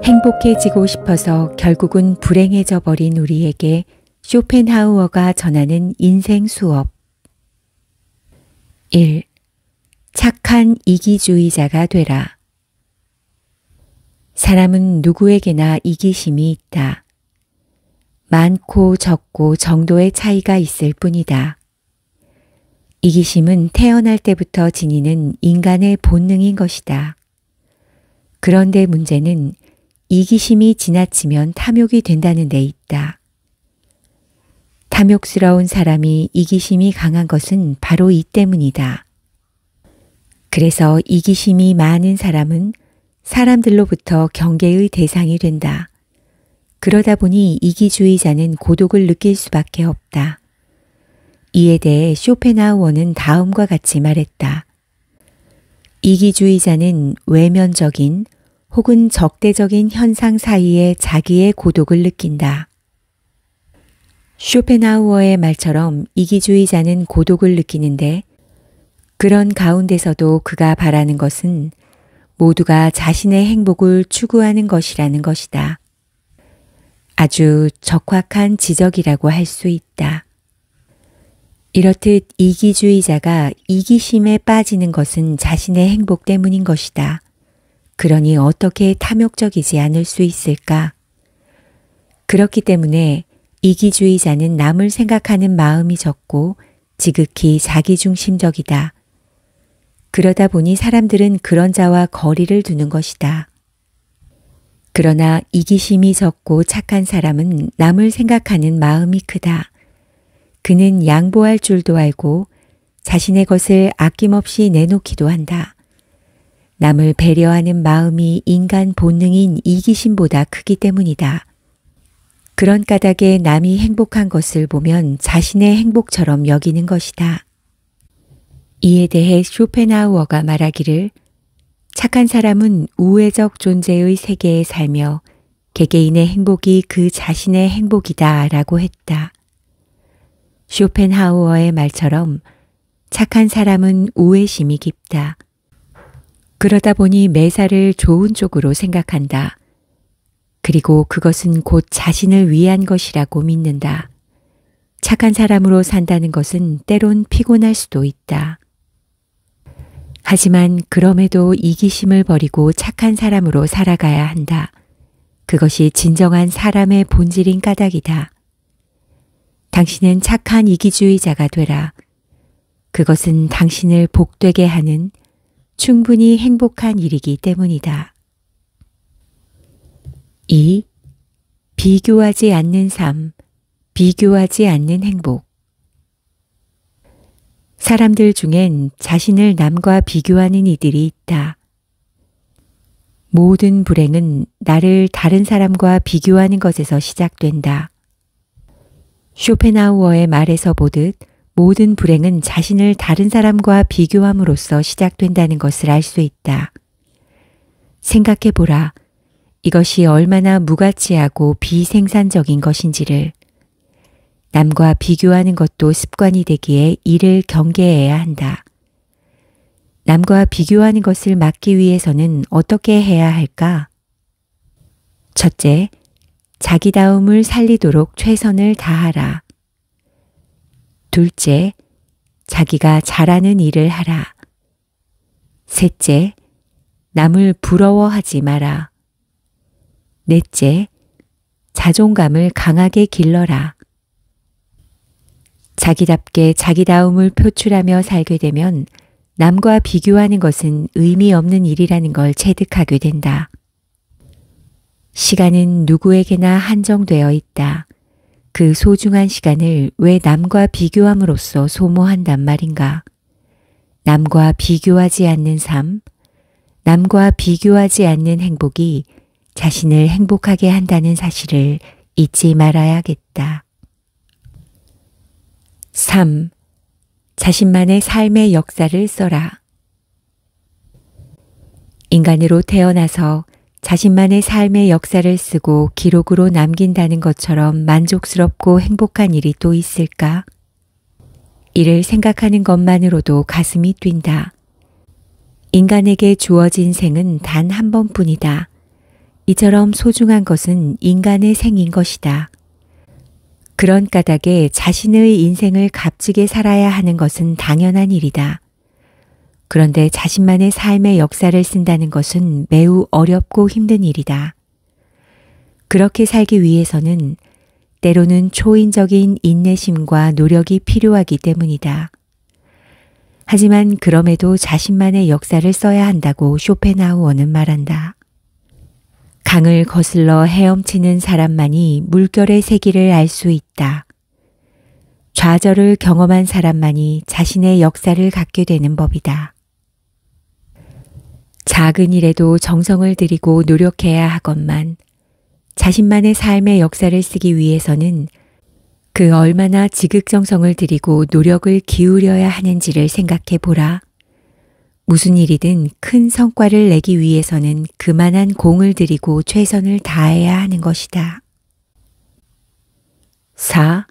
행복해지고 싶어서 결국은 불행해져 버린 우리에게 쇼펜하우어가 전하는 인생 수업. 1. 착한 이기주의자가 되라. 사람은 누구에게나 이기심이 있다. 많고 적고 정도의 차이가 있을 뿐이다. 이기심은 태어날 때부터 지니는 인간의 본능인 것이다. 그런데 문제는 이기심이 지나치면 탐욕이 된다는 데 있다. 탐욕스러운 사람이 이기심이 강한 것은 바로 이 때문이다. 그래서 이기심이 많은 사람은 사람들로부터 경계의 대상이 된다. 그러다 보니 이기주의자는 고독을 느낄 수밖에 없다. 이에 대해 쇼펜하우어는 다음과 같이 말했다. 이기주의자는 외면적인 혹은 적대적인 현상 사이에 자기의 고독을 느낀다. 쇼펜하우어의 말처럼 이기주의자는 고독을 느끼는데 그런 가운데서도 그가 바라는 것은 모두가 자신의 행복을 추구하는 것이라는 것이다. 아주 적확한 지적이라고 할 수 있다. 이렇듯 이기주의자가 이기심에 빠지는 것은 자신의 행복 때문인 것이다. 그러니 어떻게 탐욕적이지 않을 수 있을까? 그렇기 때문에 이기주의자는 남을 생각하는 마음이 적고 지극히 자기중심적이다. 그러다 보니 사람들은 그런 자와 거리를 두는 것이다. 그러나 이기심이 적고 착한 사람은 남을 생각하는 마음이 크다. 그는 양보할 줄도 알고 자신의 것을 아낌없이 내놓기도 한다. 남을 배려하는 마음이 인간 본능인 이기심보다 크기 때문이다. 그런 까닭에 남이 행복한 것을 보면 자신의 행복처럼 여기는 것이다. 이에 대해 쇼펜하우어가 말하기를 착한 사람은 우회적 존재의 세계에 살며 개개인의 행복이 그 자신의 행복이다 라고 했다. 쇼펜하우어의 말처럼 착한 사람은 우회심이 깊다. 그러다 보니 매사를 좋은 쪽으로 생각한다. 그리고 그것은 곧 자신을 위한 것이라고 믿는다. 착한 사람으로 산다는 것은 때론 피곤할 수도 있다. 하지만 그럼에도 이기심을 버리고 착한 사람으로 살아가야 한다. 그것이 진정한 사람의 본질인 까닭이다. 당신은 착한 이기주의자가 되라. 그것은 당신을 복되게 하는 충분히 행복한 일이기 때문이다. 2. 비교하지 않는 삶, 비교하지 않는 행복. 사람들 중엔 자신을 남과 비교하는 이들이 있다. 모든 불행은 나를 다른 사람과 비교하는 것에서 시작된다. 쇼펜하우어의 말에서 보듯 모든 불행은 자신을 다른 사람과 비교함으로써 시작된다는 것을 알 수 있다. 생각해보라. 이것이 얼마나 무가치하고 비생산적인 것인지를. 남과 비교하는 것도 습관이 되기에 이를 경계해야 한다. 남과 비교하는 것을 막기 위해서는 어떻게 해야 할까? 첫째, 자기다움을 살리도록 최선을 다하라. 둘째, 자기가 잘하는 일을 하라. 셋째, 남을 부러워하지 마라. 넷째, 자존감을 강하게 길러라. 자기답게 자기다움을 표출하며 살게 되면 남과 비교하는 것은 의미 없는 일이라는 걸 체득하게 된다. 시간은 누구에게나 한정되어 있다. 그 소중한 시간을 왜 남과 비교함으로써 소모한단 말인가? 남과 비교하지 않는 삶, 남과 비교하지 않는 행복이 자신을 행복하게 한다는 사실을 잊지 말아야겠다. 3. 자신만의 삶의 역사를 써라. 인간으로 태어나서 자신만의 삶의 역사를 쓰고 기록으로 남긴다는 것처럼 만족스럽고 행복한 일이 또 있을까? 이를 생각하는 것만으로도 가슴이 뛴다. 인간에게 주어진 생은 단 한 번뿐이다. 이처럼 소중한 것은 인간의 생인 것이다. 그런 까닭에 자신의 인생을 값지게 살아야 하는 것은 당연한 일이다. 그런데 자신만의 삶의 역사를 쓴다는 것은 매우 어렵고 힘든 일이다. 그렇게 살기 위해서는 때로는 초인적인 인내심과 노력이 필요하기 때문이다. 하지만 그럼에도 자신만의 역사를 써야 한다고 쇼펜하우어는 말한다. 강을 거슬러 헤엄치는 사람만이 물결의 세기를 알 수 있다. 좌절을 경험한 사람만이 자신의 역사를 갖게 되는 법이다. 작은 일에도 정성을 들이고 노력해야 하건만 자신만의 삶의 역사를 쓰기 위해서는 그 얼마나 지극정성을 들이고 노력을 기울여야 하는지를 생각해 보라. 무슨 일이든 큰 성과를 내기 위해서는 그만한 공을 들이고 최선을 다해야 하는 것이다. 4.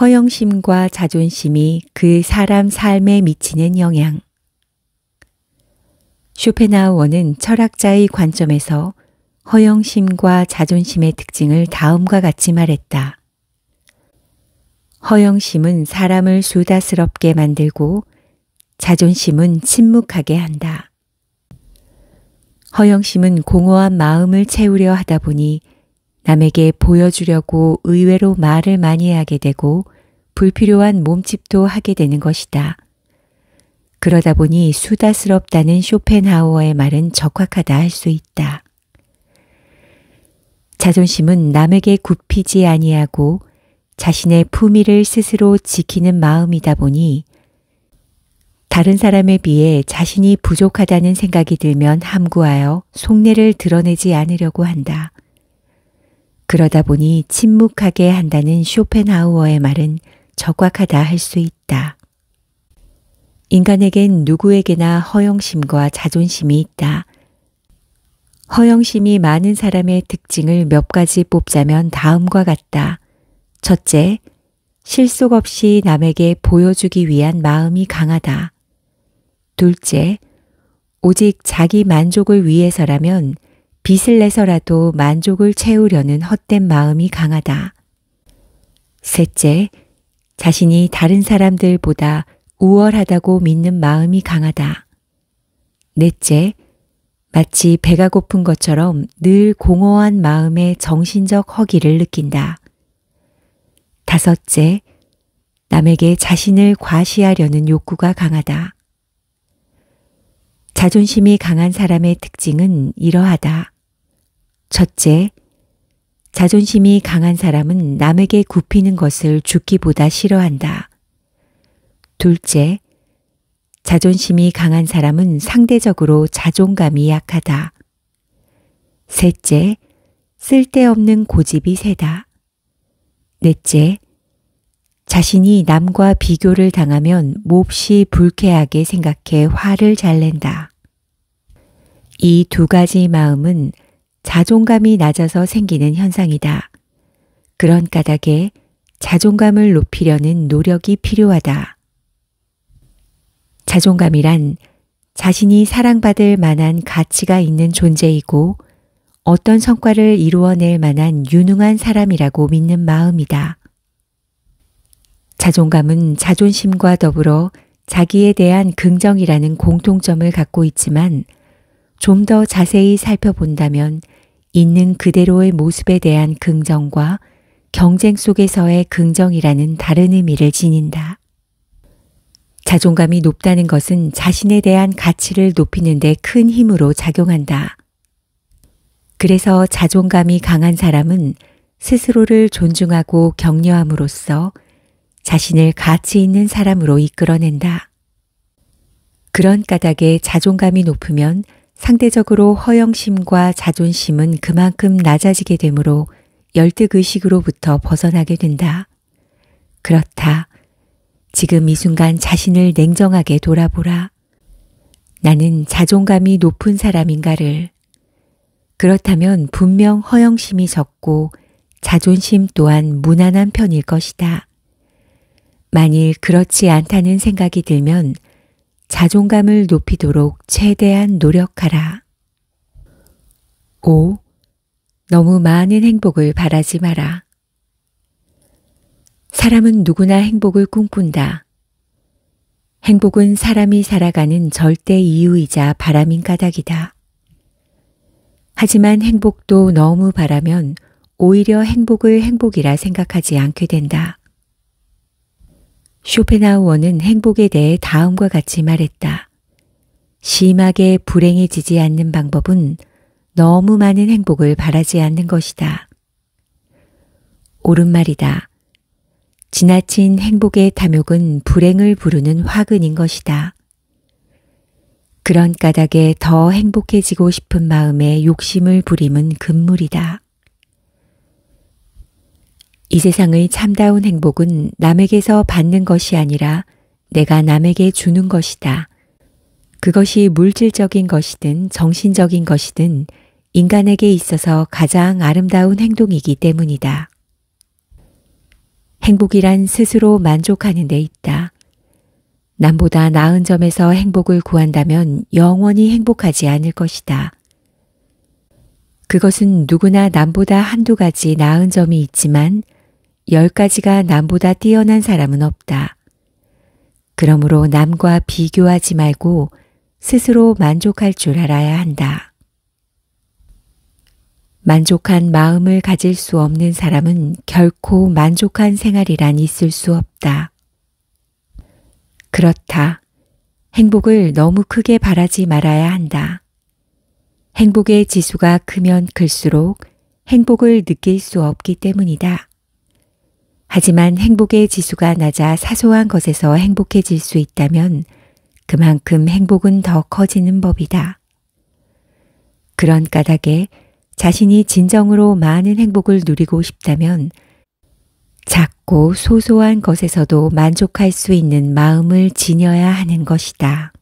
허영심과 자존심이 그 사람 삶에 미치는 영향. 쇼펜하우어는 철학자의 관점에서 허영심과 자존심의 특징을 다음과 같이 말했다. 허영심은 사람을 수다스럽게 만들고 자존심은 침묵하게 한다. 허영심은 공허한 마음을 채우려 하다 보니 남에게 보여주려고 의외로 말을 많이 하게 되고 불필요한 몸집도 하게 되는 것이다. 그러다 보니 수다스럽다는 쇼펜하우어의 말은 적확하다 할 수 있다. 자존심은 남에게 굽히지 아니하고 자신의 품위를 스스로 지키는 마음이다 보니 다른 사람에 비해 자신이 부족하다는 생각이 들면 함구하여 속내를 드러내지 않으려고 한다. 그러다 보니 침묵하게 한다는 쇼펜하우어의 말은 적확하다 할 수 있다. 인간에겐 누구에게나 허영심과 자존심이 있다. 허영심이 많은 사람의 특징을 몇 가지 뽑자면 다음과 같다. 첫째, 실속 없이 남에게 보여주기 위한 마음이 강하다. 둘째, 오직 자기 만족을 위해서라면 빚을 내서라도 만족을 채우려는 헛된 마음이 강하다. 셋째, 자신이 다른 사람들보다 우월하다고 믿는 마음이 강하다. 넷째, 마치 배가 고픈 것처럼 늘 공허한 마음에 정신적 허기를 느낀다. 다섯째, 남에게 자신을 과시하려는 욕구가 강하다. 자존심이 강한 사람의 특징은 이러하다. 첫째, 자존심이 강한 사람은 남에게 굽히는 것을 죽기보다 싫어한다. 둘째, 자존심이 강한 사람은 상대적으로 자존감이 약하다. 셋째, 쓸데없는 고집이 세다. 넷째, 자신이 남과 비교를 당하면 몹시 불쾌하게 생각해 화를 잘 낸다. 이 두 가지 마음은 자존감이 낮아서 생기는 현상이다. 그런 까닭에 자존감을 높이려는 노력이 필요하다. 자존감이란 자신이 사랑받을 만한 가치가 있는 존재이고 어떤 성과를 이루어낼 만한 유능한 사람이라고 믿는 마음이다. 자존감은 자존심과 더불어 자기에 대한 긍정이라는 공통점을 갖고 있지만 좀 더 자세히 살펴본다면 있는 그대로의 모습에 대한 긍정과 경쟁 속에서의 긍정이라는 다른 의미를 지닌다. 자존감이 높다는 것은 자신에 대한 가치를 높이는 데 큰 힘으로 작용한다. 그래서 자존감이 강한 사람은 스스로를 존중하고 격려함으로써 자신을 가치 있는 사람으로 이끌어낸다. 그런 까닭에 자존감이 높으면 상대적으로 허영심과 자존심은 그만큼 낮아지게 되므로 열등의식으로부터 벗어나게 된다. 그렇다. 지금 이 순간 자신을 냉정하게 돌아보라. 나는 자존감이 높은 사람인가를. 그렇다면 분명 허영심이 적고 자존심 또한 무난한 편일 것이다. 만일 그렇지 않다는 생각이 들면 자존감을 높이도록 최대한 노력하라. 5. 너무 많은 행복을 바라지 마라. 사람은 누구나 행복을 꿈꾼다. 행복은 사람이 살아가는 절대 이유이자 바람인 까닭이다. 하지만 행복도 너무 바라면 오히려 행복을 행복이라 생각하지 않게 된다. 쇼펜하우어는 행복에 대해 다음과 같이 말했다. 심하게 불행해지지 않는 방법은 너무 많은 행복을 바라지 않는 것이다. 옳은 말이다. 지나친 행복의 탐욕은 불행을 부르는 화근인 것이다. 그런 까닭에 더 행복해지고 싶은 마음에 욕심을 부림은 금물이다. 이 세상의 참다운 행복은 남에게서 받는 것이 아니라 내가 남에게 주는 것이다. 그것이 물질적인 것이든 정신적인 것이든 인간에게 있어서 가장 아름다운 행동이기 때문이다. 행복이란 스스로 만족하는 데 있다. 남보다 나은 점에서 행복을 구한다면 영원히 행복하지 않을 것이다. 그것은 누구나 남보다 한두 가지 나은 점이 있지만 10가지가 남보다 뛰어난 사람은 없다. 그러므로 남과 비교하지 말고 스스로 만족할 줄 알아야 한다. 만족한 마음을 가질 수 없는 사람은 결코 만족한 생활이란 있을 수 없다. 그렇다. 행복을 너무 크게 바라지 말아야 한다. 행복의 지수가 크면 클수록 행복을 느낄 수 없기 때문이다. 하지만 행복의 지수가 낮아 사소한 것에서 행복해질 수 있다면 그만큼 행복은 더 커지는 법이다. 그런 까닭에 자신이 진정으로 많은 행복을 누리고 싶다면 작고 소소한 것에서도 만족할 수 있는 마음을 지녀야 하는 것이다.